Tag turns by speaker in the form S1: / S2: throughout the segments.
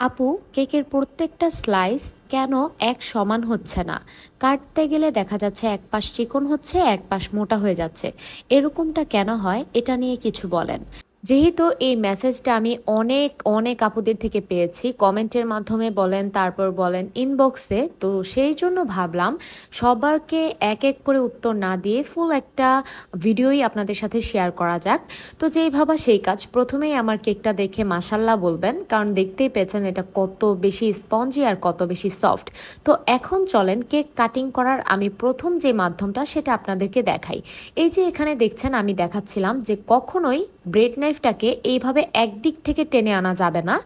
S1: আপু, কেকের প্রত্যেকটা স্লাইস কেন এক সমান হচ্ছে না? কাটতে গেলে দেখা যাচ্ছে এক পাশ চিকন হচ্ছে, এক পাশ মোটা হয়ে যাচ্ছে। এরকমটা কেন হয়, এটা নিয়ে কিছু বলেন। যেহেতু এই মেসেজটা আমি অনেক অনেক আপুদের থেকে পেয়েছি, কমেন্টের মাধ্যমে বলেন, তারপর বলেন ইনবক্সে, তো সেই জন্য ভাবলাম সবারকে এক এক করে উত্তর না দিয়ে ফুল একটা ভিডিওই আপনাদের সাথে শেয়ার করা যাক। তো যেই ভাবা সেই কাজ, প্রথমেই আমার কেকটা দেখে মাসাল্লাহ বলবেন, কারণ দেখতেই পেয়েছেন এটা কত বেশি স্পঞ্জি আর কত বেশি সফট। তো এখন চলেন কেক কাটিং করার আমি প্রথম যে মাধ্যমটা সেটা আপনাদেরকে দেখাই। এই যে এখানে দেখছেন আমি দেখাচ্ছিলাম যে কখনোই ব্রেড নাইফটাকে এইভাবে একদিক থেকে টেনে আনা যাবে না।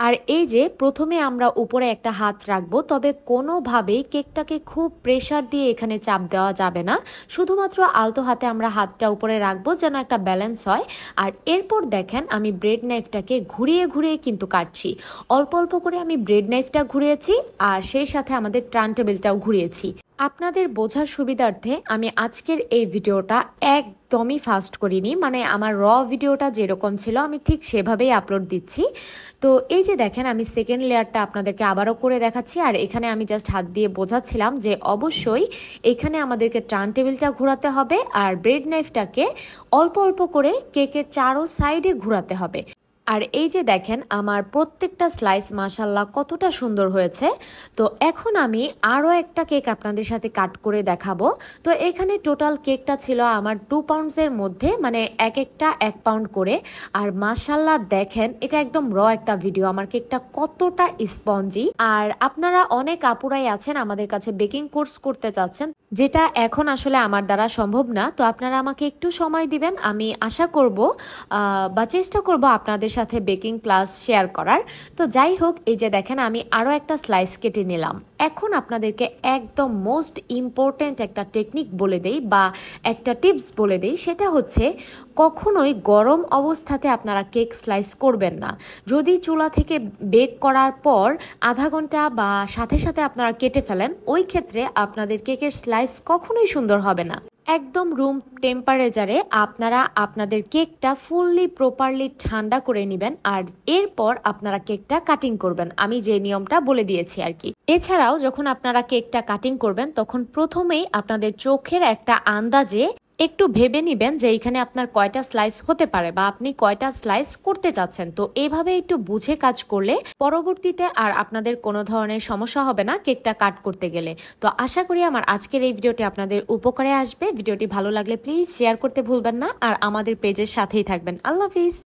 S1: আর এই যে প্রথমে আমরা উপরে একটা হাত রাখবো, তবে কোনোভাবেই কেকটাকে খুব প্রেসার দিয়ে এখানে চাপ দেওয়া যাবে না। শুধুমাত্র আলতো হাতে আমরা হাতটা উপরে রাখবো যেন একটা ব্যালেন্স হয়। আর এরপর দেখেন আমি ব্রেড নাইফটাকে ঘুরিয়ে ঘুরিয়ে কিন্তু কাটছি। অল্প অল্প করে আমি ব্রেড নাইফটা ঘুরিয়েছি, আর সেই সাথে আমাদের টার্ন টেবিলটাও ঘুরিয়েছি। আপনাদের বোঝার সুবিধার্থে আমি আজকের এই ভিডিওটা একদমই ফাস্ট করিনি, মানে আমার ভিডিওটা যেরকম ছিল আমি ঠিক সেভাবেই আপলোড দিচ্ছি। তো এই যে দেখেন আমি সেকেন্ড লেয়ারটা আপনাদেরকে আবারও করে দেখাচ্ছি, আর এখানে আমি জাস্ট হাত দিয়ে বোঝাচ্ছিলাম যে অবশ্যই এখানে আমাদেরকে টার্ন টেবিলটা ঘোরাতে হবে, আর ব্রেড নাইফটাকে অল্প অল্প করে কেকের চারো সাইডে ঘোরাতে হবে। আর এই যে দেখেন আমার প্রত্যেকটা স্লাইস মাশাল্লাহ কতটা সুন্দর হয়েছে। তো এখন আমি আরও একটা কেক আপনাদের সাথে কাট করে দেখাবো। তো এখানে টোটাল কেকটা ছিল আমার 2 পাউন্ডসের মধ্যে, মানে এক একটা 1 পাউন্ড করে। আর মাশাল্লাহ দেখেন এটা একদম একটা ভিডিও, আমার কেকটা কতটা স্পঞ্জি। আর আপনারা অনেক আপুরাই আছেন আমাদের কাছে বেকিং কোর্স করতে চাচ্ছেন, যেটা এখন আসলে আমার দ্বারা সম্ভব না। তো আপনারা আমাকে একটু সময় দিবেন, আমি আশা করব বা চেষ্টা করব আপনাদের সাথে বেকিং ক্লাস শেয়ার করার। তো যাই হোক, এই যে দেখেন আমি আরও একটা স্লাইস কেটে নিলাম। এখন আপনাদেরকে একদম মোস্ট ইম্পর্ট্যান্ট একটা টেকনিক বলে দেই বা একটা টিপস বলে দেই, সেটা হচ্ছে কখনোই গরম অবস্থাতে আপনারা কেক স্লাইস করবেন না। যদি চুলা থেকে বেক করার পর আধা ঘন্টা বা সাথে সাথে আপনারা কেটে ফেলেন, ওই ক্ষেত্রে আপনাদের কেকের স্লাইস কখনোই সুন্দর হবে না। একদম রুম টেম্পারেচারে আপনারা আপনাদের কেকটা ফুললি প্রপারলি ঠান্ডা করে নেবেন, আর এরপর আপনারা কেকটা কাটিং করবেন আমি যে নিয়মটা বলে দিয়েছি আর কি। এছাড়াও যখন আপনারা কেকটা কাটিং করবেন তখন প্রথমেই আপনাদের চোখের একটা আন্দাজে একটু ভেবে নিবেন যে এখানে আপনার কয়টা স্লাইস হতে পারে বা আপনি কয়টা স্লাইস করতে চাচ্ছেন। তো এইভাবে একটু বুঝে কাজ করলে পরবর্তীতে আর আপনাদের কোনো ধরনের সমস্যা হবে না কেকটা কাট করতে গেলে। তো আশা করি আমার আজকের এই ভিডিওটি আপনাদের উপকারে আসবে। ভিডিওটি ভালো লাগলে প্লিজ শেয়ার করতে ভুলবেন না, আর আমাদের পেজের সাথেই থাকবেন। আল্লাহ হাফিজ।